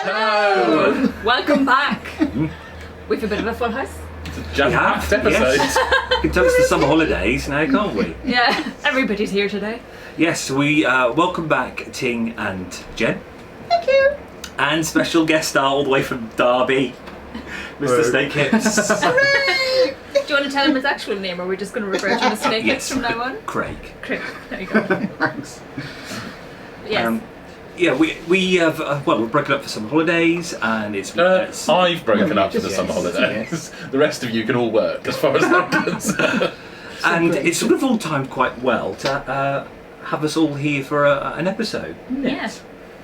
Hello! Welcome back. We've a bit of a full house. It's a jam-packed episode. Yes. We can tell it's the summer holidays now, can't we? Yeah, everybody's here today. Yes, we welcome back Ting and Jen. Thank you. And special guest star all the way from Derby, Mr Snakehips. Hooray! Do you want to tell him his actual name, or are we just going to refer to him as Snakehips Yes, from now on? Craig. Craig. There you go. Thanks. Yes. Yeah, we have we've broken up for some holidays, and it's I've broken up for the summer holidays. Yes. The rest of you can all work, as far as I'm concerned. and it's sort of all timed quite well to have us all here for an episode. Yeah.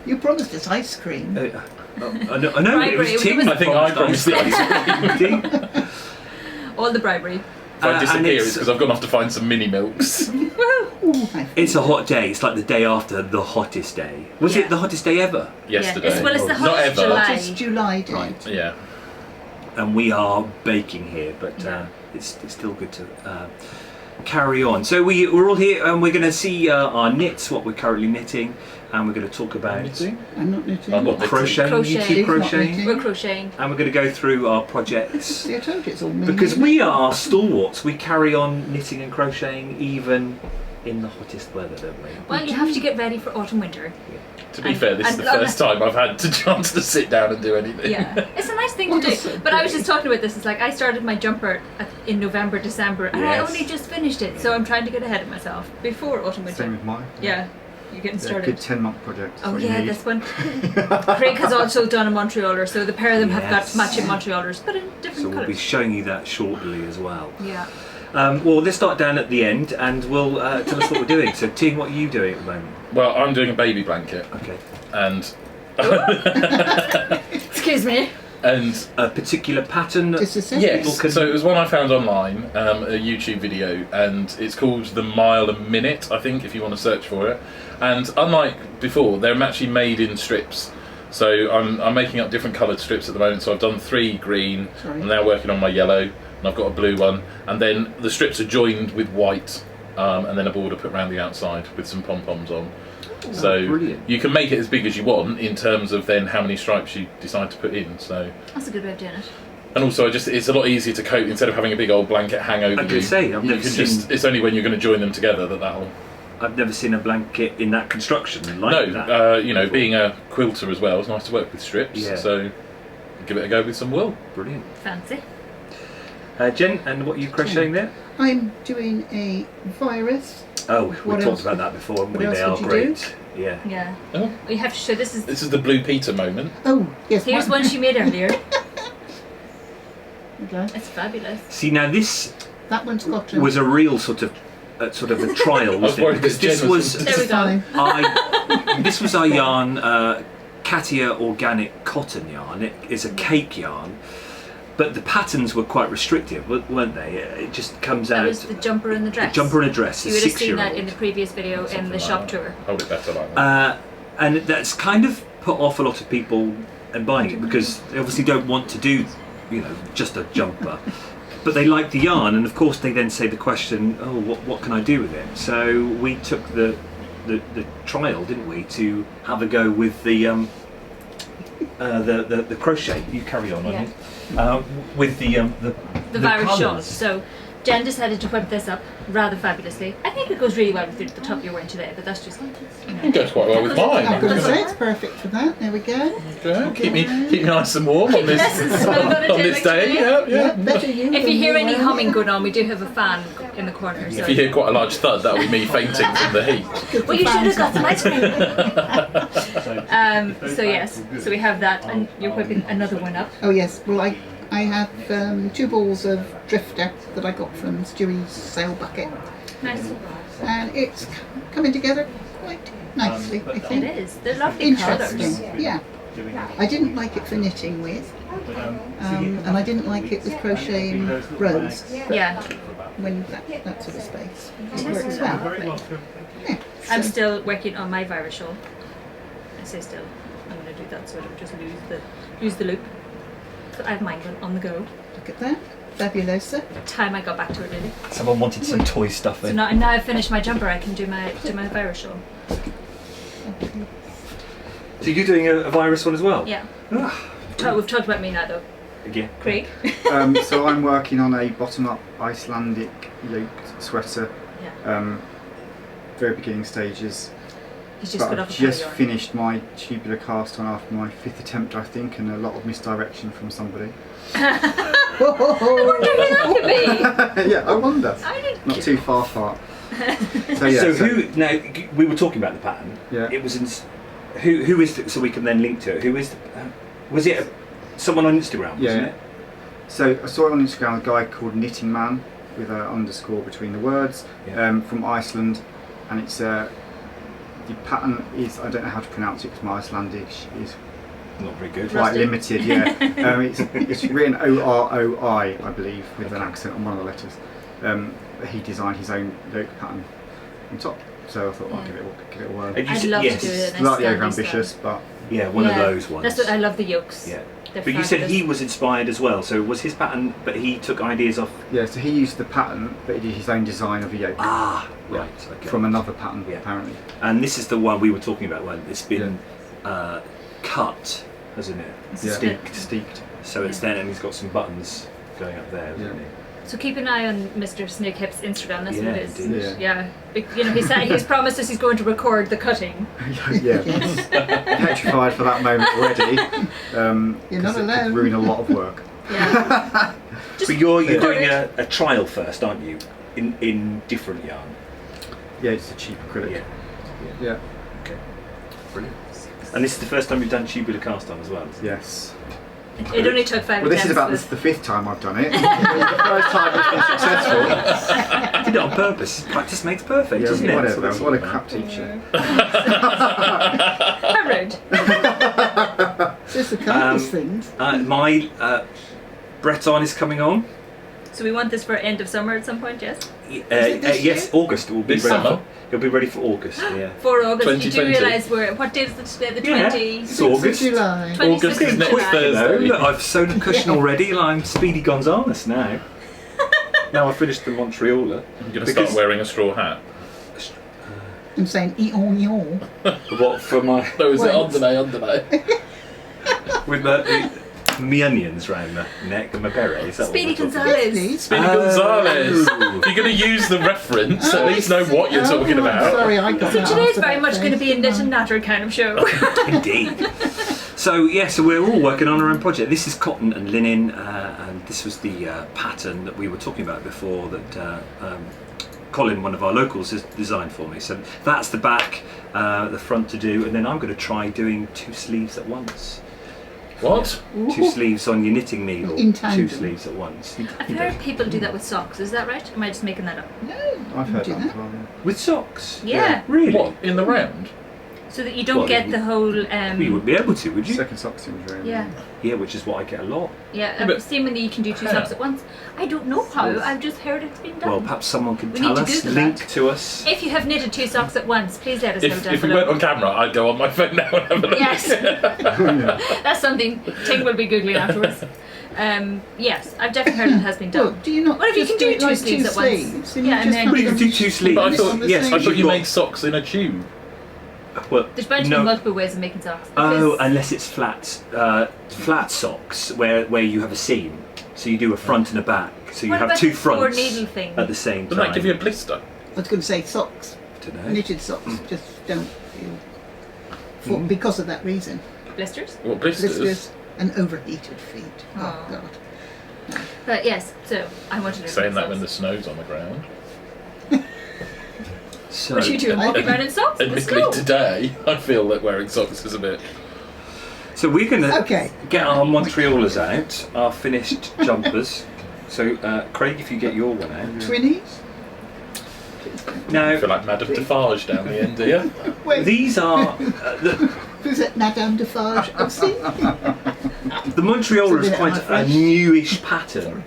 You promised us ice cream. I know it Bribery. was Ting. I think I promised the ice cream. Ting. All the bribery. If I disappear, and it's because I've gone off to find some mini milks. It's a hot day. It's like the day after the hottest day. Was it the hottest day ever? Yesterday. Yeah. As well as the Not hottest ever. July. It's July day. Right. Yeah. And we are baking here, but it's still good to carry on. So we're all here, and we're going to see our knits, what we're currently knitting, and we're going to talk about I'm not knitting. I'm not knitting. crocheting, Crochet. YouTube He's not crocheting, knitting. We're crocheting. and we're going to go through our projects. See, I told you it's all me. Because we are stalwarts. We carry on knitting and crocheting even in the hottest weather, don't we? Well, you have to get ready for autumn winter. To be fair, this is the first time I've had the chance to sit down and do anything. Yeah, it's a nice thing to do. But I was just talking about this. It's like I started my jumper in November, December, and I Yes. only just finished it. So I'm trying to get ahead of myself before autumn winter. Same with mine. Yeah, you're getting Yeah, started. good 10-month project. Oh what you yeah, need. this one. Craig has also done a Montrealer, so the pair of them have Yes. got matching Montrealers, but in different So we'll colours. be showing you that shortly as well. Yeah. Well, let's start down at the end, and we'll tell us what we're doing. So, Ting, what are you doing at the moment? Well, I'm doing a baby blanket, Okay. and Excuse me. A particular pattern? Just a second. yes, Can- so it was one I found online, a YouTube video, and it's called The Mile a Minute, I think, if you want to search for it. And unlike before, they're actually made in strips. So I'm making up different coloured strips at the moment. So I've done 3 green, Sorry. I'm now working on my yellow, and I've got a blue one. And then the strips are joined with white, and then a border put around the outside with some pom-poms on. So brilliant. you can make it as big as you want in terms of then how many stripes you decide to put in. So, That's a good way of doing it. and also it's a lot easier to coat instead of having a big old blanket hang over I was you. going to say, I've You never can seen. it's only when you're going to join them together that'll. I've never seen a blanket in that construction like No, that. you know, before. being a quilter as well, it's nice to work with strips. Yeah. So give it a go with some wool. Brilliant. Fancy. Jen, and what are you crocheting there? I'm doing a virus. Oh, we What talked else about that before, haven't what we? else They are would you great. Yeah. Yeah. Oh. We have to show this is. This is the Blue Peter moment. Oh, yes. Here's one she made earlier. Okay. It's fabulous. See, now this That one's got was a real sort of a trial, was wasn't it? worried Because that this Jen was was- There we go. this was our yarn, Katia organic cotton yarn. It is a cake yarn, but the patterns were quite restrictive, weren't they? It just comes That out was the jumper and the dress. a jumper and a dress. You A would have seen that 6-year-old. in the previous video in the shop tour. Hold it better like that. And that's kind of put off a lot of people in buying it because they obviously don't want to do, just a jumper. But they like the yarn, and of course they then say the question, oh, what can I do with it? So we took the trial, didn't we, to have a go with the crochet. You carry on, Yeah. with the virus shawl. colours. So Jen decided to whip this up rather fabulously. I think it goes really well with the top you're wearing today, but that's just It goes quite well with mine. I'm going to say it's perfect for that. There we go. Okay. Keep me nice and warm on this nice and snug on a on day this like day. today. Yeah. Better you If than you hear any are. humming going on, we do have a fan in the corner. So. If you hear quite a large thud, that'll be me fainting from the heat. Well, you should have got some ice cream. So yes, so we have that, and you're whipping another one up. Oh yes, well I have 2 balls of drifter that I got from Stewie's sale bucket, Nice. and it's coming together quite nicely, I It think. is. They're lovely Interesting, colours. yeah. I didn't like it for knitting with, and I didn't like it with crocheting rows Yeah, when that sort of space. It works well. But, yeah, I'm so- still working on my virus shawl. I say still. I'm going to do that so I don't just lose the loop. So I have mine on the go. Look at that, fabulosa. Time I got back to it really. Someone wanted some toy stuff So in. now I've finished my jumper. I can do my virus shawl. So you're doing a virus one as well? Yeah. Ah, We've talked about me now though. again. Craig. So I'm working on a bottom-up Icelandic yoked sweater. Yeah. Very beginning stages. He's just But got I've off a just yarn. finished my tubular cast on after my 5th attempt, I think, and a lot of misdirection from somebody. I wonder who that could be. Yeah, I wonder. I didn't. Not too far apart. So yeah. So who? Now we were talking about the pattern. Yeah. It was who is so we can then link to it. Who is? Was it someone on Instagram? Yeah. Wasn't it? So I saw it on Instagram, a guy called Knitting Man with an underscore between the words, Yeah. from Iceland, and it's the pattern is, I don't know how to pronounce it because my Icelandic is Not very good. quite Rusty. limited. Yeah, it's written OROI, I believe, with an accent on one of the letters. He designed his own yoke pattern on top, so I thought I'll give it a whirl. And you I'd said- love yes. to do it. Slightly Nice over standy ambitious, style. but Yeah, one of Yeah. those ones. That's what I love the yolks. Yeah. They're But you said fabulous. he was inspired as well. So was his pattern? But he took ideas off. yeah. So he used the pattern, but he did his own design of a yoke Ah, Yeah. right. Okay. from another pattern, Yeah. apparently. And this is the one we were talking about when it's been cut, hasn't it? Yeah, Steeped. steeped. So it's then, and he's got some buttons going up there, hasn't Yeah. So keep an eye on Mr Snakehips Instagram. That's what Yeah, it is. indeed. Yeah. You know, he said he's promised us he's going to record the cutting. Yeah, petrified for that moment already. You're not 'cause it alone. could ruin a lot of work. Yeah. But you're Yeah. doing a trial first, aren't you? In different yarn. Yeah, it's a cheap acrylic. Yeah. Yeah. Okay. Brilliant. And this is the first time you've done tubular cast on as well. Isn't it? Yes. It only took 5 Well, this is attempts, about but- the 5th time I've done it. It's the first time it's been successful. I did it on purpose. Practice makes perfect, Yeah, isn't it? whatever. So that's What a all crap teacher. How rude. It's just the kindest things. My Breton is coming on. So we want this for end of summer at some point, yes? it this Yes, year? August. It will be This ready. summer? It'll be ready for August. Yeah. 4 August. You do 2020. realise what day is it today? The Yeah. 20. It's 6th of August. July. 26th August is of next July. Thursday. Look, I've sewn a cushion already. And I'm Speedy Gonzales now. Now I've finished the Montrealer. I'm going to start wearing a straw hat. I'm saying eon yon. What for my No, is it Well, underlay? with me onions round the neck and my beret? Is that Speedy what we're talking about? Gonzales. Please. Speedy Gonzales. Oh. If you're going to use the reference, at least know what you're talking Oh, about. Sorry, I got So that today's after very that much going to phase, be a knit didn't and natter kind of show. Indeed. So yeah, so we're all working on our own project. This is cotton and linen, and this was the pattern that we were talking about before that Colin, one of our locals, has designed for me. So that's the back, the front to do, and then I'm going to try doing 2 sleeves at once. What? 2 sleeves on your knitting needle, In 2 tandem. sleeves at once. I've heard people do that with socks. Is that right? Or am I just making that up? No, I've heard do that as well. Yeah. With socks? Yeah. Really? What? In the round? So that you don't Well, get you- the whole. You wouldn't be able to, would you? Second sock seems very. Yeah. Yeah, which is what I get a lot. Yeah, but- I've seen when you can do 2 socks at once. I don't know how. I've just heard it's been done. Well, perhaps someone could We tell need to us, Google link that. to us. If you have knitted 2 socks at once, please let us know down If we below. went on camera, I'd go on my phone now and have a look. Yes, Yeah. that's something Ting will be googling afterwards. Yes, I've definitely heard it has been Well, done. do you not What if you just can do it 2 like sleeves 2 at once? sleeves and Yeah, you and just then- put Well, you them- could do 2 sleeves. But I It's thought, on the yes, same- I thought you you've made got- socks in a tube. Well, There's bound to be multiple ways of making socks. Oh, Because- unless it's flat socks where you have a seam. So you do a front and a back. So you What have about 2 the 4 fronts needle thing? at the same Doesn't time. that give you a blister? I was going to say socks, Dunno. knitted socks, just don't feel. For, Mm. Because of that reason. Blisters? What, blisters? Blisters and overheated feet. Oh, Oh. God. But yes, so I wanted to Saying that when the snow's on the ground. So, What are you doing? Walking around in socks in the Admittedly, snow? today, I feel that wearing socks is a bit... so we're going to Okay. get our Montrealers out, our finished jumpers. So, Craig, if you get your one out. Twinnies? I Now, feel like Madame Defarge down the end here. Wait, these are... who's it? Madame Defarge? I've seen. the Montrealer It's is a bit quite of my a French. newish pattern.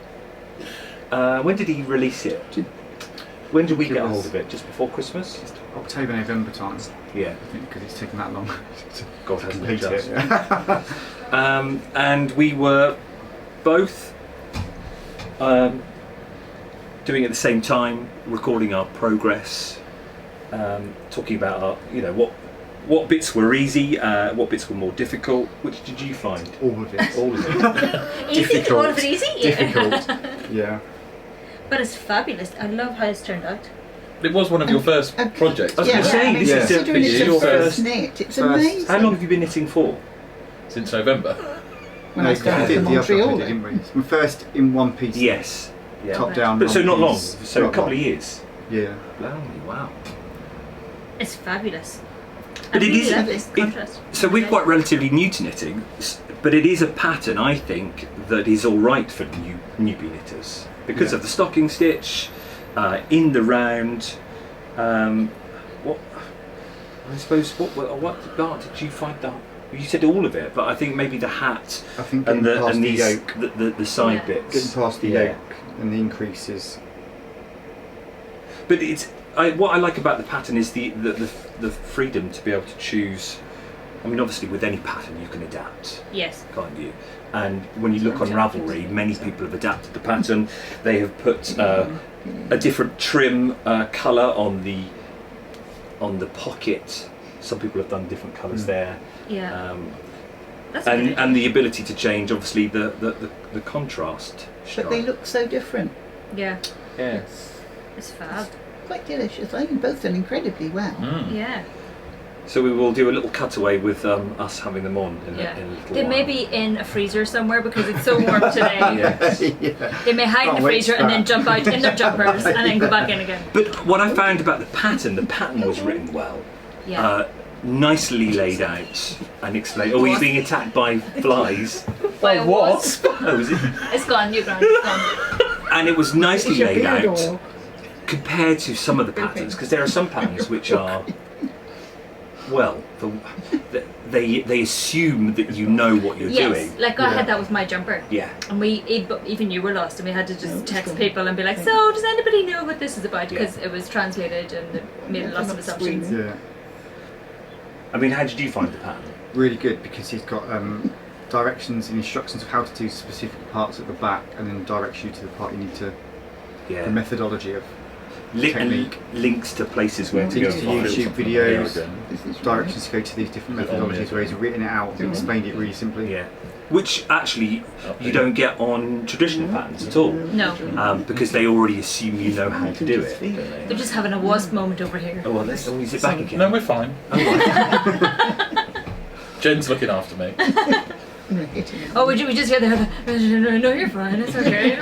When did he release it? When did we It get a was- hold of it? Just before Christmas? October, November time. Yeah. I think because it's taken that long to God hasn't complete it it. just. And we were both doing it at the same time, recording our progress, talking about our, what bits were easy, what bits were more difficult. Which did you find? All of it. All of it. Easy? All of it easy? Difficult. Yeah. But it's fabulous. I love how it's turned out. It was one of your first projects. I was going to say, this is Considering this it's is your your first first. knit, it's First. amazing. How long have you been knitting for? Since November. When I started did in the other Montrealer. one, didn't we? It's my first in one piece. Yes. Yeah. Top down. But so one not long. piece. So a Not couple long. of years. Yeah. Blimey, wow. It's fabulous. But I it really is- love this it- contrast. So we're quite relatively new to knitting, but it is a pattern I think that is all right for newbie knitters because Yeah. of the stocking stitch, in the round. What I suppose what art did you find that? You said all of it, but I think maybe the hat I think and getting past the these yoke, the side Yeah. bits. getting past the Yeah. yoke and the increases. But what I like about the pattern is the freedom to be able to choose. I mean, obviously, with any pattern you can adapt, Yes. can't you? And when you look on Ravelry, many people have adapted the pattern. They have put a different trim colour on the pocket. Some people have done different colours there, Yeah. That's a good idea. and the ability to change, obviously, the contrast. But they look so different. Yeah. Yes. It's fab. Quite delicious. I think both done incredibly well. Mm. Yeah. So we will do a little cutaway with us having them on in Yeah. a little They while. may be in a freezer somewhere because it's so warm today. Yes. Yeah. They may hide in Can't the wait freezer for and then that. jump out in their jumpers and then go back in again. But what I found about the pattern was written well. Yeah. Nicely laid out and explained. Oh, he's being attacked by flies. By a wasp. Oh, is it? It's gone, you're gone, it's gone. And it was nicely It's your laid beard out oil. compared to some of the patterns, because there are some patterns which are, well, they assume that you know what you're Yes, doing. like I had that with my jumper. Yeah. And even you were lost and we had to No, just it's text gone. people and be like, so does anybody know what this is about? Yeah. Because it was translated and it made lots of assumptions. Screaming. Yeah. I mean, how did you find the pattern? Really good because he's got directions and instructions of how to do specific parts at the back, and then directs you to the part you need to. Yeah. The methodology of And technique. links to places where to go. Links to and find YouTube something. videos. This is Directions to go to these different Is it on methodologies the- where he's written it out and explained it really simply. Yeah. Which actually you don't get on traditional patterns at all. No, Because they already assume you know how to do it. they're just having a wasp moment over here. Oh, well, let's is it back again. No, we're fine. Oh, right. Jen's looking after me. I'm gonna hit him. Oh, we just hear the no, you're fine, it's okay.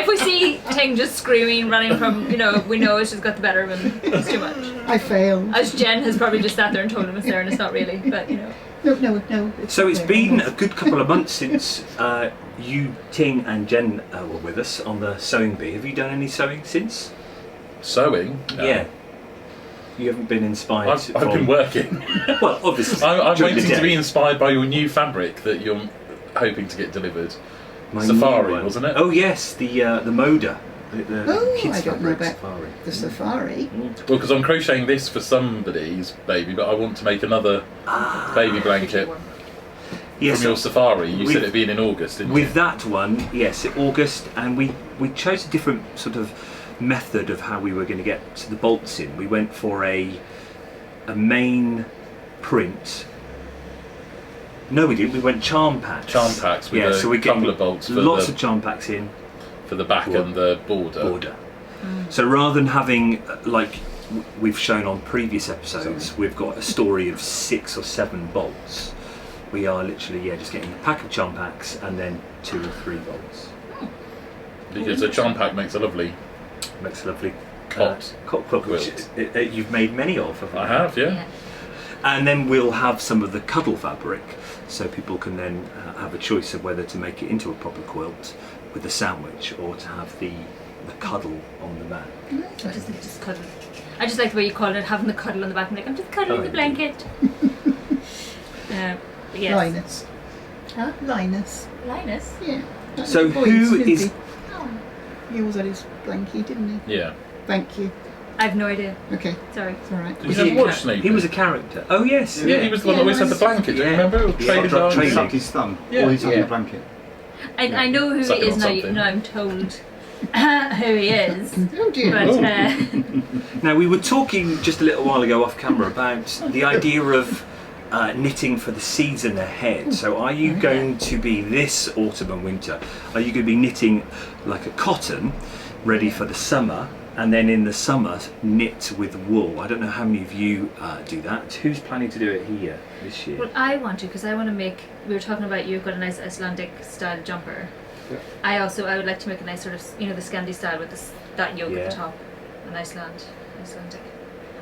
If we see Ting just screaming, running from, we know she's got the better of him. It's too much. I failed. As Jen has probably just sat there and told him it's there and it's not really, but No. So it's not been there. a good couple of months since you, Ting, and Jen were with us on the sewing bee. Have you done any sewing since? Sewing? No. Yeah. You haven't been inspired. I've been working. Well, obviously. I'm during the waiting to day. be inspired by your new fabric that you're hoping to get delivered. My Safari, new one. wasn't it? Oh yes, the Moda. The Oh, kids' I don't know fabric about Safari. the safari. Well, because I'm crocheting this for somebody's baby, but I want to make another baby blanket Yes, from your safari. You with- said it being in August, didn't with that one, yes, in August, and we chose a different sort of method of how we were going to get the bolts in. We went for a main print. No, we didn't. We went charm packs. Charm packs with so we a get couple of bolts for lots the, of charm packs in for the back and the border. So rather than having like we've shown on previous episodes, we've got a story of 6 or 7 bolts. We are literally just getting a pack of charm packs and then 2 or 3 bolts. Because a charm pack makes a lovely Makes a lovely cot. quilt, which you've made many of. Haven't I you? have, yeah. And then we'll have some of the cuddle fabric, so people can then have a choice of whether to make it into a proper quilt with the sandwich or to have the cuddle on the mat. just cuddle. I just like the way you call it, having the cuddle on the back. I'm like, I'm just cuddling the blanket. But yes. Linus. Huh? Linus. Linus? Yeah. That's So the boy, who Snoopy. is- Oh, He was on his blankie, didn't he? Yeah. Thank you. I have no idea. Okay, Sorry. it's all right. Did you never watch Snoopy? He was a character. Oh yes. Yeah, he was the one that always had the blanket, do you Yeah. remember? Or Yeah. traded Drop arms. He trading. sucked his thumb. Yeah. Or he's on Yeah. the blanket. I know who Sucking he is on now. something. No, I'm told. who he is. Oh dear. But Now, we were talking just a little while ago off camera about the idea of knitting for the season ahead. So are you going to be, this autumn and winter, are you going to be knitting like a cotton ready for the summer, and then in the summer knit with wool? I don't know how many of you do that. Who's planning to do it here this year? well, I want to, because I want to make. We were talking about you've got a nice Icelandic style jumper. Yeah. I would like to make a nice sort of, you know, the Scandi style with that yoke Yeah. at the top, an Icelandic.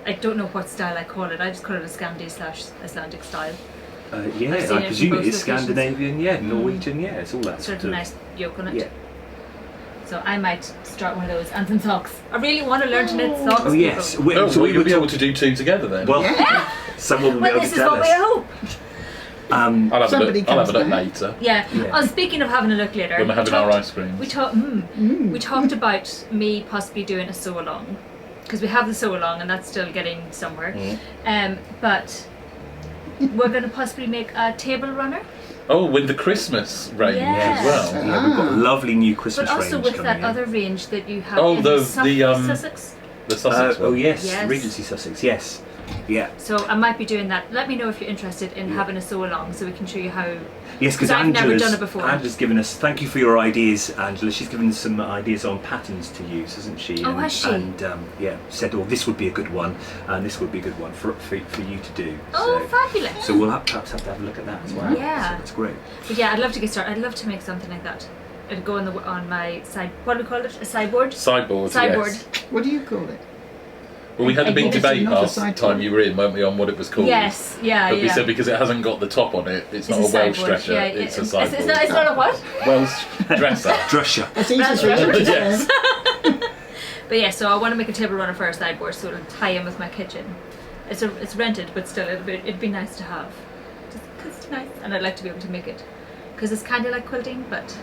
I don't know what style I call it. I just call it a Scandi/Icelandic style. Yeah, I've seen I it presume in it both is locations. Scandinavian, yeah, Norwegian, yeah, it's all that Sort of a nice yoke on it. Yeah. So I might start one of those, and some socks. I really want to learn to knit socks. Oh yes. people. We, Oh, so well, we you'll were be able talking. to do two together then. Well, Yeah. someone will Well, be able this to is tell what we us. hope. I'll have Somebody a look comes back. later Yeah. Yeah. Oh, speaking of having a look later, when we're having our ice cream. We talked about me possibly doing a sew along, because we have the sew along and that's still getting somewhere. But we're going to possibly make a table runner, Oh, with the Christmas range Yes. as well. Yeah, we've got a lovely new Christmas but also range with coming that in. other range that you have Oh, in the Sussex. The Sussex one. Oh yes, Yes. Regency Sussex, yes. Yeah. So I might be doing that. Let me know if you're interested in having a sew along, so we can show you how. Yes, because I've never Angela's, done it before. Angela's given us, thank you for your ideas, Angela. She's given us some ideas on patterns to use, hasn't she? Oh, and, has she? And yeah, said, oh, this would be a good one, and this would be a good one for you to do. Oh, so, fabulous! so we'll perhaps have to have a look at that as well. Yeah. So that's great. But yeah, I'd love to get started. I'd love to make something like that. It'd go on my side. What do we call it? A sideboard. Sideboard. Sideboard. Yes. What do you call it? Well, we had a big Obviously debate not a last sideboard. time you were in, weren't we, on what it was called? Yes. Yeah. But we yeah. said because it hasn't got the top on it, it's not a Welsh sideboard. dresser, Yeah, it's a it's sideboard. not a what? Welsh dresser. Drusher. That's easy That's for you to Yes. say. But yeah, so I want to make a table runner for a sideboard, so it'll tie in with my kitchen. It's rented, but still, it'd be nice to have. Just 'cause it's nice, and I'd like to be able to make it, because it's kind of like quilting, but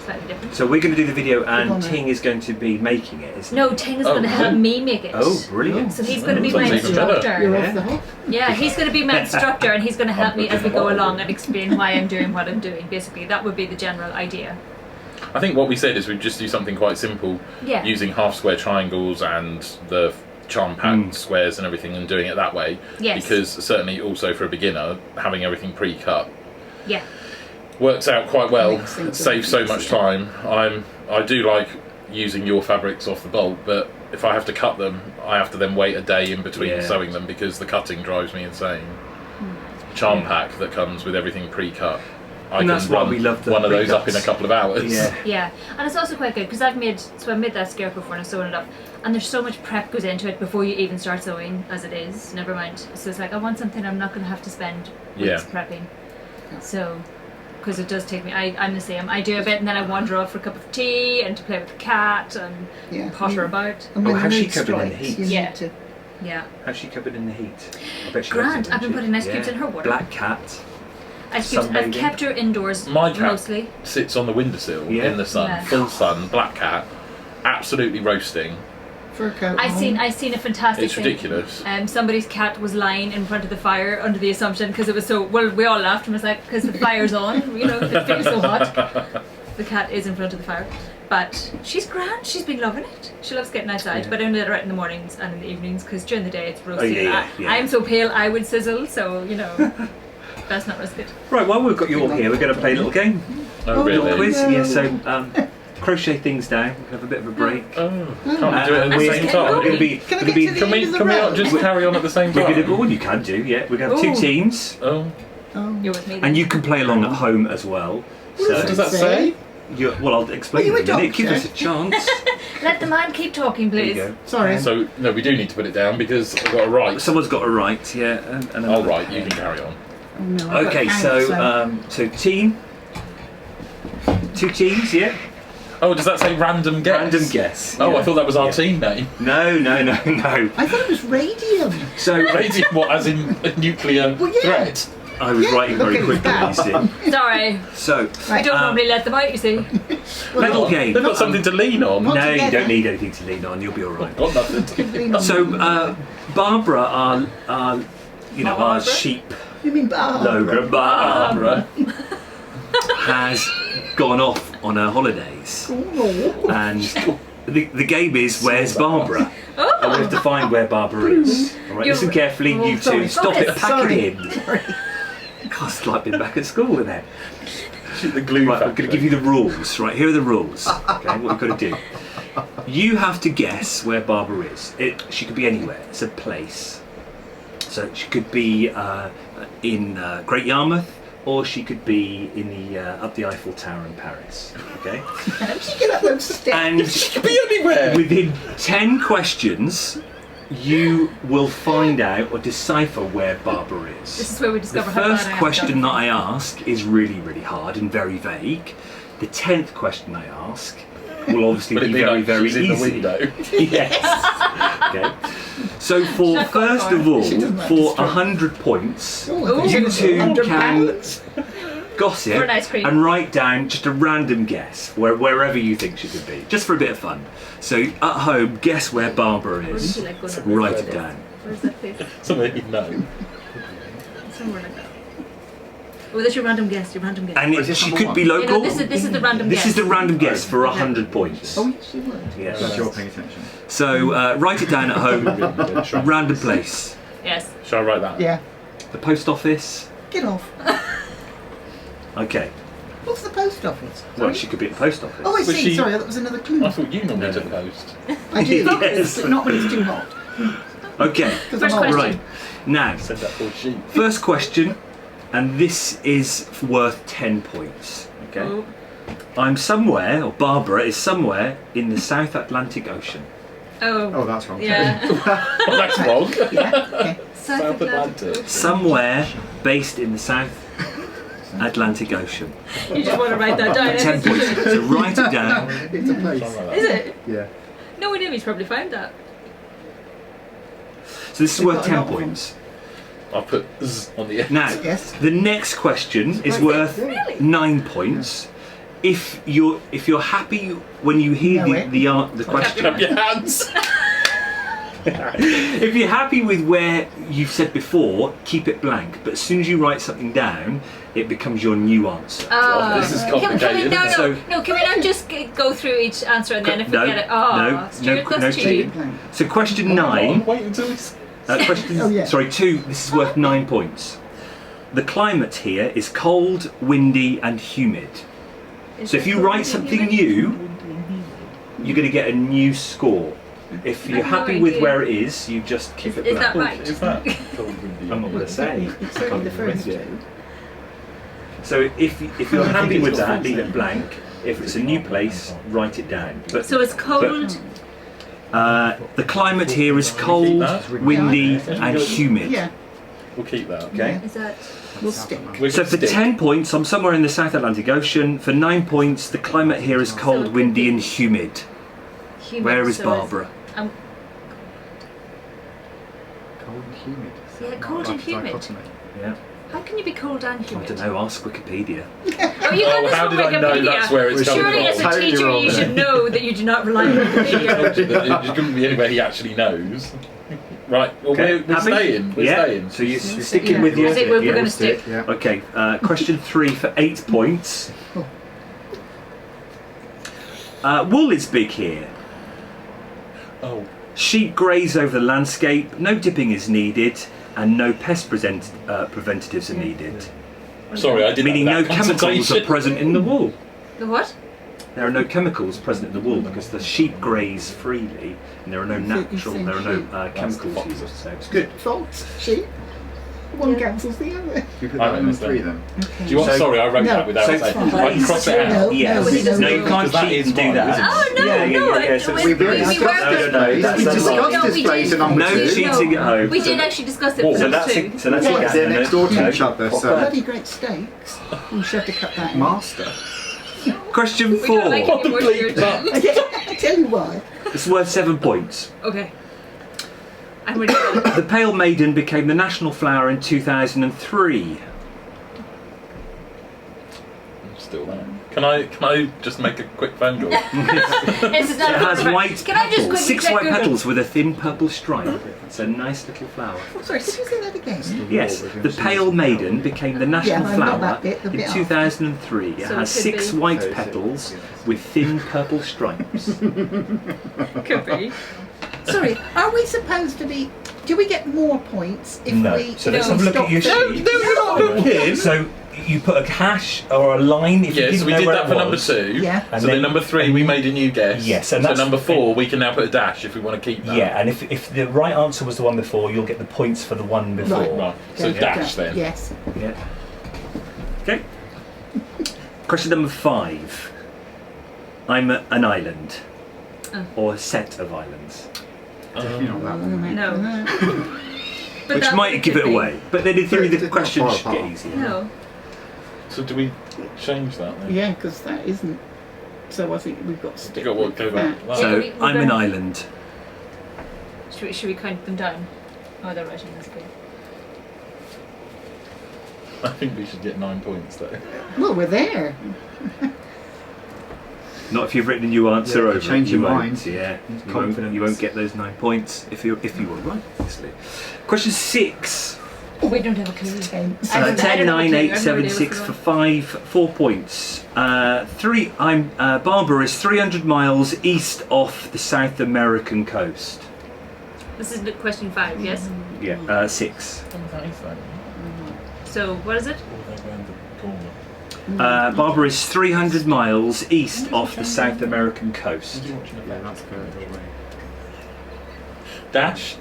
slightly different. So we're going to do the video, and on Ting is going to be making it, isn't No, Ting is Oh, going to help really? me make it. Oh, brilliant. So he's going to be Sounds my even better. instructor. You're Yeah. off the hook. Yeah, he's going to be my instructor, and he's going to help me as we go along and explain why I'm doing what I'm doing. Basically, that would be the general idea. I think what we said is we'd just do something quite simple, Yeah. using half square triangles and the charm packed squares and everything, and doing it that way. Yes. Because certainly also for a beginner, having everything pre-cut Yeah. works out quite well, Makes things saves so easier. much time. I do like using your fabrics off the bulk, but if I have to cut them, I have to then wait a day in between Yeah. sewing them because the cutting drives me insane. Charm pack that comes with everything pre-cut. I And can that's why run we love the one of those up in a pre-cuts. couple of hours. Yeah. Yeah, and it's also quite good because I made that scarecrow for and I've sewn it up, and there's so much prep goes into it before you even start sewing, as it is. Never mind. So it's like I want something I'm not going to have to spend weeks prepping. So, because it does take me. I'm the same. I do a bit and then I wander off for a cup of tea and to play with the cat and Yeah. potter about. And when how's the she mood coping in the strikes, heat? you Yeah. need to. Yeah, How's she covered in the heat? I bet she Grand. loves it, I've been doesn't putting she? ice cubes in her water. Black cat. I've Sunbathing. kept her indoors My cat mostly. sits on the windowsill Yeah. in the sun, Yeah. full sun, black cat, absolutely roasting. Fur coat. I seen a fantastic It's thing. ridiculous. Somebody's cat was lying in front of the fire under the assumption because it was so well. We all laughed and was like, because the fire's on, you know, it feels so hot. The cat is in front of the fire, but she's grand. She's been loving it. She loves getting outside, Yeah. but I only let her out in the mornings and in the evenings because during the day it's roasting. yeah. I'm so pale, I would sizzle. So you know, best not risk it. Right, while we've got you all here, we're going to play a little game. Oh, A little really? quiz. no. Yeah, so crochet things down. We'll have a bit of a break. Oh, can't we do it at the we're same get time? going to be. Can I gonna get be to the Can we, end of the can we not road? just carry on at the same we're going to. time? Oh, you can do. Yeah, we're going to have two Ooh. teams, Oh, Oh. You're with me. Then. and you can play along at home as well. What So, does does that say? well, I'll explain Are you in a a minute. Give doctor? us a chance. Let the man keep talking, There you please. go. Sorry. So, no, we do need to put it down because I've got a right. Someone's got a right, yeah. And I'll write, you can carry on. Oh, no, I've got Okay, count, so team. Two teams, yeah. Oh, does that say random guess? Random guess. Oh, yeah. I thought that was our Yeah. team name. No. I thought it was radium. So Radium, what, as in a nuclear Well, yeah. threat? I was Yeah, writing very look quickly, at you see. Sorry, So, I don't normally let them out. You see. little Oh, game. They've got something to lean on. Not No, you together. don't need anything to lean on. You'll be all right. Got nothing. So, Baabara, our Barbara? sheep You mean Barbara? Logan, Baabara, has gone off on her holidays. Oh. And the game is Where's Baabara? Oh. And we have to find where Baabara is. All right, listen carefully, you two. Stop it, pack it in. God, it's like being back at school with that. Shoot the glue. Right, I'm going to give you the rules. Right, here are the rules. Okay, what we've got to do. You have to guess where Baabara is. She could be anywhere. It's a place. So she could be in Great Yarmouth, or she could be in the up the Eiffel Tower in Paris. Okay. She get up those steps. And She could be anywhere. within 10 questions, you will find out or decipher where Baabara This is. is where we The discover how bad first I am. question that I ask is really, really hard and very vague. The 10th question I ask will obviously Would it be be very, like very she's in easy. the window? Yes. Okay. So for first of all, for 100 points, Oh, you two £100. can gossip For an ice cream. and write down just a random guess wherever you think she could be, just for a bit of fun. So at home, guess where Baabara Wouldn't is. you like going up Write like it this? down. Where's that place? Something you know. Somewhere like that. Oh, that's your random guess. Your random guess. And is this she number could be one? You know, local. this is the random This guess. is the random guess for 100 points. Oh, yes, you would. Yes. Glad you're paying attention. So write it down at home. Random place. Yes. Shall I write that? Yeah. The post office. Get off. Okay. What's the post office? Well, she could be at the post office. Oh, I Was see. she- Sorry, that was another clue. I thought you normally No, took no. the post. I do. Yes. But not when it's too hot. Okay. Because First I'm old. question. Right. Now, Send that poor sheep. first question, and this is worth 10 points. Okay. Oh. I'm somewhere, or Baabara is somewhere in the South Atlantic Ocean. Oh. Oh, that's wrong. Yeah. Oh, that's wrong. Yeah. Okay. South Atlantic. Somewhere based in the South Atlantic Ocean. You just want to write that down. 10 points. So write it down. It's a place. Shall I write Is that? it? Yeah. No, we knew he's probably found that. So this is We've worth got a 10 lot of them. points. I'll put Z on the end. Now, Yes. the next question is worth Really? 9 points. If you're happy when you hear Know it. the question, Clap your hands. if you're happy with where you've said before, keep it blank. But as soon as you write something down, it becomes your new answer. Oh, this is Can we complicated, no, isn't no, it? no, can we not just go through each answer and then if we No, get it? Oh, no, Stuart, no that's cheating. cheating. So question Hold on, 9. Wait until it's. Question. Oh, yeah. Sorry, 2. This is worth 9 points. The climate here is cold, windy, and humid. So if you write something new, you're going to get a new score. If you're I have no happy with idea. where it is, you just keep it Is blank. that right? Is that? I'm not going to say. It's certainly the first two. So if you're happy with that, leave it blank. If it's a new place, write it down. But So it's cold. the climate here is cold, windy, and humid. Yeah. We'll keep that. Okay. Is that? We'll stick. We're So gonna for stick. 10 points, I'm somewhere in the South Atlantic Ocean. For 9 points, the climate here is So it cold, could windy, be- and humid. Humid, Where is so Baabara? Um, Cold and humid. Yeah, cold and Like humid. dichotomy. Yeah. How can you be cold and I humid? don't know. Ask Wikipedia. Oh, you got Oh, this how from did I know Wikipedia. that's where it's coming Surely, as a from? Totally teacher, wrong you there. should know that you do not rely on I told Wikipedia. you that it couldn't be anywhere he actually knows. Right, well, we're Happy? staying. We're yeah. staying. So you're sticking Yeah. with your. I think we're yeah. going to stick. Yeah. Okay. Question 3 for 8 points. Wool is big here. Oh, Sheep graze over the landscape. No dipping is needed, and no pest preventatives are needed. sorry, I didn't. Meaning no have that chemicals are consultation. present in the wool. The what? There are no chemicals present in the wool because the sheep graze freely, and there are no natural, there are no chemicals foxes. used. So it's good. Fox, sheep. One Yeah. cancels the other. You put I that don't in understand. 3 then. Do you want? So- sorry, I wrote No, that without so saying. fine. I can cross it out. No, Yes. no, he doesn't No, you know. can't Because that cheat is and do mine, that. isn't it? Oh no, Yeah, yeah, no! yeah, so we, We we, really we discussed were- this No, place. that's We not discussed right. this We place did. in number No 2. cheating at home. We did actually discuss it. So for that's two. it. So that's Yeah, it. they're next door to No. each other, so Bloody great steaks. You should have to cut that out. master. Question We don't like 4. any more Complete Stuart. I tell you why. It's worth 7 points. Okay. I'm ready. The pale maiden became the national flower in 2003. still there. Can I just make a quick phone call? This is not It a has photograph. white Can I just petals, quickly 6 check white Google? petals with a thin purple stripe. It's a nice little flower. Oh, sorry, could you say that again? Yes, the pale maiden became the national Yeah, I know flower that bit, the in bit after. 2003. It So has it could 6 be- white petals with thin purple stripes. Could be. Sorry, are we supposed to be... Do we get more points if No. we... So let's No. have a look at your No, sheet. no, you're not looking. So you put a hash or a line if you Yes, didn't we know did where that it for number was. 2. Yeah. And So then then- number 3, we made a new guess. Yes, and so that's- number 4, we can now put a dash if we want to keep that. Yeah, and if the right answer was the one before, you'll get the points for the one before. Right. So Yeah, dash then. Yes. Yeah. Okay. Question number 5. I'm an island, Oh. or a set of islands, Definitely not that one. No. But which that might give could it be. away. But then in theory, But the it's question not should far get apart. easier. No. So do we change that then? Yeah, because that isn't... So I think we've got to stick Go with back. that. Wow. So we're I'm an going- island. Should we count them down? Oh, they're writing this again. I think we should get 9 points though. Well, we're there. Not if you've written a new answer Yeah, over. change it, your you won't. mind. Yeah, Confidence. you won't get those 9 points if you were right. Obviously. Question 6. Oh, we don't have a clue. Tense. I don't- I 10, don't have a 9, clue. 8, I've 7, no idea 6 what's for going 5, 4 points. 3. Baabara is 300 miles east off the South American coast. on. This is question 5, yes? Yeah. 6. That is that. So, what is it? All the way around the corner. Baabara is 300 miles east off the South American coast. Yeah, that's further away. Dash.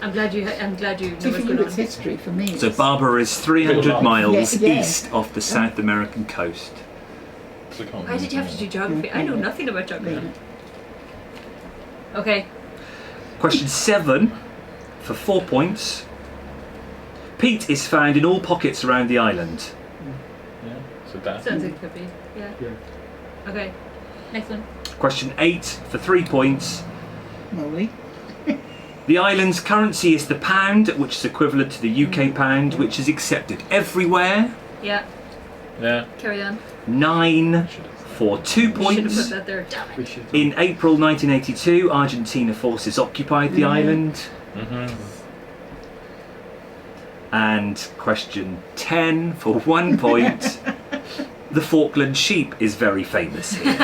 I'm glad you know See, for what's you, going it's on. history. For me, So it's... Baabara is 300 Real life. miles Yeah, yeah. east off the South American coast. So I can't Why did you have to do geography? I know nothing about geography. Yeah. Okay. Question 7 for 4 points. Peat is found in all pockets around the island. Yeah. So dash. Sounds like it could be. Yeah. Yeah. Okay. Next one. Question 8 for 3 points. Molly. The island's currency is the pound, which is equivalent to the UK pound, which is accepted everywhere. Yeah. Yeah. Carry on. 9 for 2 Should have put points. that there. Damn it. We should. In April 1982, Argentina forces occupied the island. Mhm. And question 10 for 1 point. The Falkland sheep is very famous here.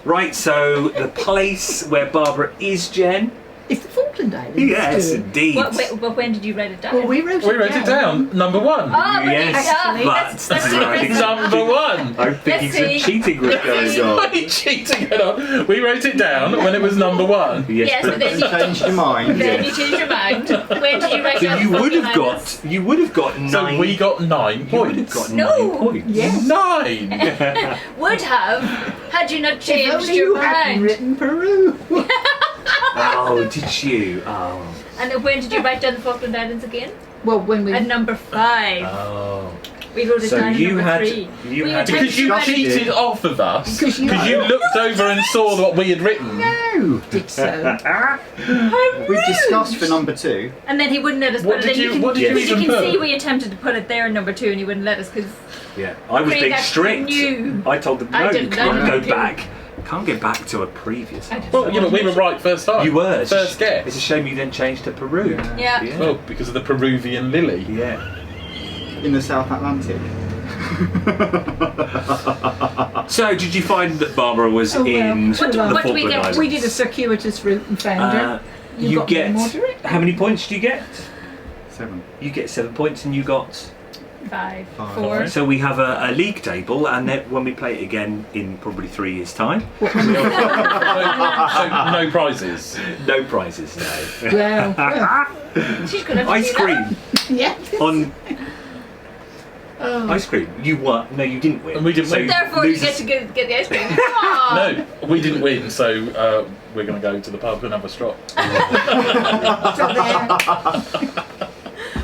Right, so the place where Baabara is, Jen? It's the Falkland Islands. Yes, Stuart. indeed. But when did you write it down? Well, we wrote it down. Number 1. Oh, but Yes, actually, but that's this is where I think Number 1. I'm thinking Let's some see. cheating was going on. Why are you cheating it on? We wrote it down when it was number 1. Yes, but then You changed your mind. then you changed your mind. When did you write So down you the would have Falkland got 9. So we got 9 you would have points. got No. 9 points. Yes. 9. Islands? Would have had you not If changed only your you hadn't mind. written Peru. Oh, did you? Oh. And then when did you write down the Falkland Islands again? Well, when we... At number 5. Oh. We wrote it So down at you number had 3. you We had were Because you How did you- cheated off of us. Because you- Because you looked over and saw what we had written. No, did so. We discussed for number 2. And then he wouldn't let us What put it did in. you- can, what did you because even you can put? see we attempted to put it there in number 2 and he wouldn't let us because Yeah, I was Craig being actually strict. knew. I told them, I no, you didn't, I can't didn't go do. back. Can't get back to a previous I answer. Well, yeah, but we were right first time. You were. It's a First sh- guess. It's a shame you then changed to Peru. Yeah. Yeah. Well, because of the Peruvian lily. Yeah. In the South Atlantic. So, did you find that Baabara was Oh, well. in What the do- what do we Falkland get? Islands? We did a circuitous route and found her. You got get more direct. how many points do you get? 7. You get 7 points, and you got. 5, 5. 4. So we have a league table, and then when we play it again in probably 3 years' time, So no prizes. no prizes. No. Well, She's going to have to Ice do cream yeah. on Oh. ice cream. You won. No, you didn't win. And we didn't win. that. Therefore, you losers- get to get the ice cream. Aw. No, we didn't win, so we're going to go to the pub and have a strop. So there.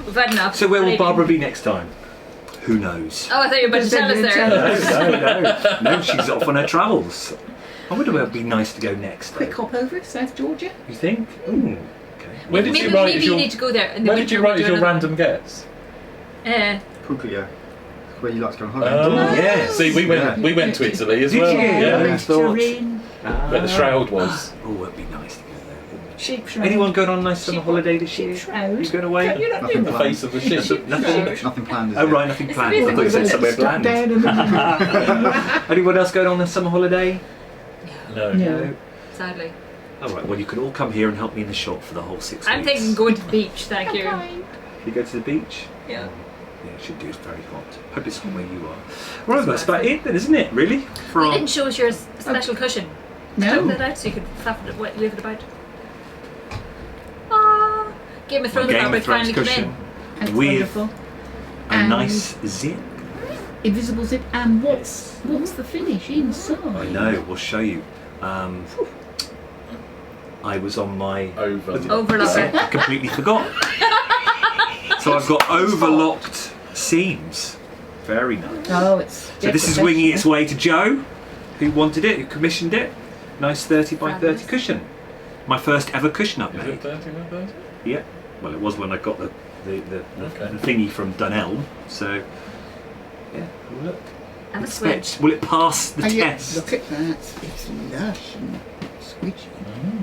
We've had enough. So where will Maybe. Baabara be next time? Who knows? Oh, I thought you were about to tell us there. No, she's off on her travels. I wonder where it'd be nice to go next. Quick though. hop over, South Georgia. You think? Ooh, okay. Where did Maybe, you write maybe as you your, need to go there. In the where did you winter write as we'll your do random guess? another- Puglia. where you like to go on holiday. Oh, yeah. See, we went to Italy as Did well. you? Yeah. I thought. Where the Shroud was. Oh, it'd be nice to go there. Sheep shroud. Anyone going on a nice summer holiday this year? Shroud. You going away? You're not Nothing doing The planned. face of the ship. Nothing planned. Is Oh it? right, nothing It's planned. a I thought you said somewhere Stop planned. down in the Anyone else going on a summer holiday? No. No. Sadly. All right. Well, you can all come here and help me in the shop for the whole 6 weeks. I'm thinking going to the beach, thank you. You go to the beach. Yeah. Yeah, it should do. It's very hot. Hope it's hot where you are. Right, that's about it then, isn't it? Really? For You our... didn't show us your special cushion. No. Took that out so you could flap it, wave it about. Ah, Game of Thrones Game of fabric Thrones finally came cushion in. It's with wonderful. a And nice zip. invisible zip. And what's the finish inside? I know. We'll show you. I was on my Overlocker. I completely forgot. So I've got overlocked seams. Very nice. Oh, it's. So this is winging its way to Joe, who wanted it, who commissioned it. Nice 30 by 30 Fabulous. cushion. My first ever cushion I've Is made. it 30 by 30? Yeah. Well, it was when I got the Okay. thingy from Dunelm. So yeah, look. Have a switch. Will it pass the And yet, test? look at that. It's lush and squidgy.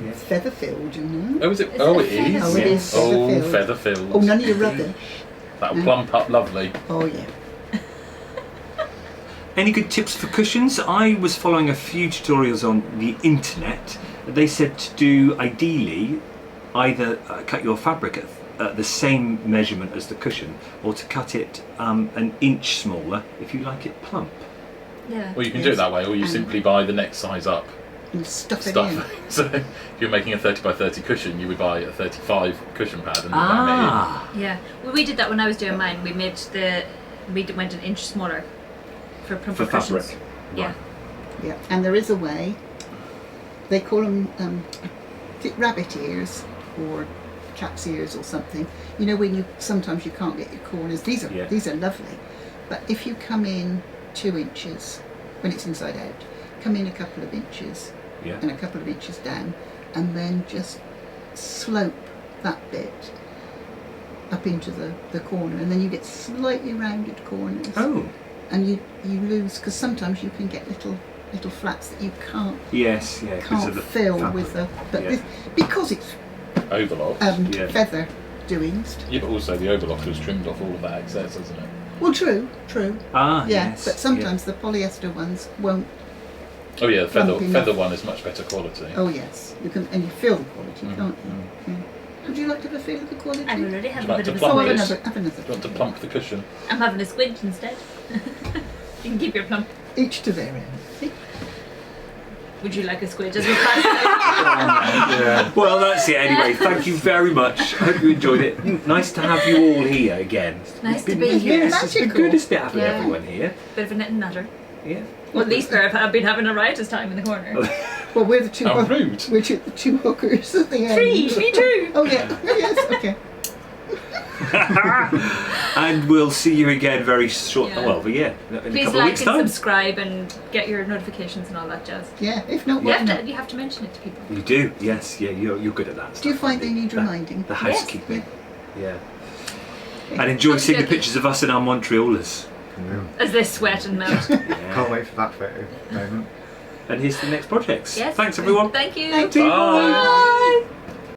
Yeah. It's feather filled, you know. Oh, is it? Is Oh, it it is. Oh, it is Oh, feather-filled. feather filled. Oh, none of your rubbish. That'll plump up lovely. Oh, yeah. Any good tips for cushions? I was following a few tutorials on the internet. They said to do ideally either cut your fabric at the same measurement as the cushion, or to cut it an inch smaller if you like it plump. Yeah. Well, you can do it that way, or you simply buy the next size up And stuff it in. stuff. So if you're making a 30 by 30 cushion, you would buy a 35 cushion pad and ram Ah, Yeah. Well, we did that when I was doing mine. We went an inch smaller for plumper for fabric. cushions. Yeah. Yeah, and there is a way. They call them rabbit ears or cat's ears or something. You know when sometimes you can't get your corners. These are lovely, but if you come in 2 inches when it's inside out, come in a couple of inches Yeah. and a couple of inches down, and then just slope that bit up into the corner, and then you get slightly rounded corners. Oh, And you lose, because sometimes you can get little flats that you can't yes, yeah. Because of the fill fabric. with the, but Yeah. this, because it's Overlock. Yeah. feather doings. Yeah, but also the overlock has trimmed off all of that excess, hasn't it? Well, true. Ah, Yeah, yes. but sometimes the polyester ones won't. Oh yeah, the Plump enough. feather one is much better quality. Oh yes, you can, and you feel the quality, Mm, can't you? Yeah. Would you like to have a feel of the quality? I've already had a Like bit to of a plump Oh, it. squidge. have another. Do you want to plump the cushion? I'm having a squidge instead. You can keep your plump. Each to their own. See? Would you like a squidge as we pass? Yeah. Well, that's it anyway. Thank you very much. I hope you enjoyed it. Nice to have you all here again. Nice It's to been- be here. Yes, it's been Magical. good, isn't it, having Yeah. everyone here? Bit of a net and natter. Yeah. Well, at least I've been having a riotous time in the corner. Well, we're the two. How rude. We're the two hookers at the end. 3, me too. Oh yeah. Yes. Okay. And we'll see you again very short. Yeah. Well, but yeah, in a Please couple of like weeks' and time. subscribe and get your notifications and all that jazz. Yeah. If not, You why have not? to mention it to people. You do, yes, yeah. You're good at that. Do you stuff, find aren't they need The- reminding? The housekeeping, yeah. Yeah. And enjoy seeing the Okay. pictures of us and our Montrealers. As they sweat and melt. Yeah. Can't wait for that photo moment. And here's the next projects. Yes. Thanks, everyone. Thank you. Thank you. Bye. Bye.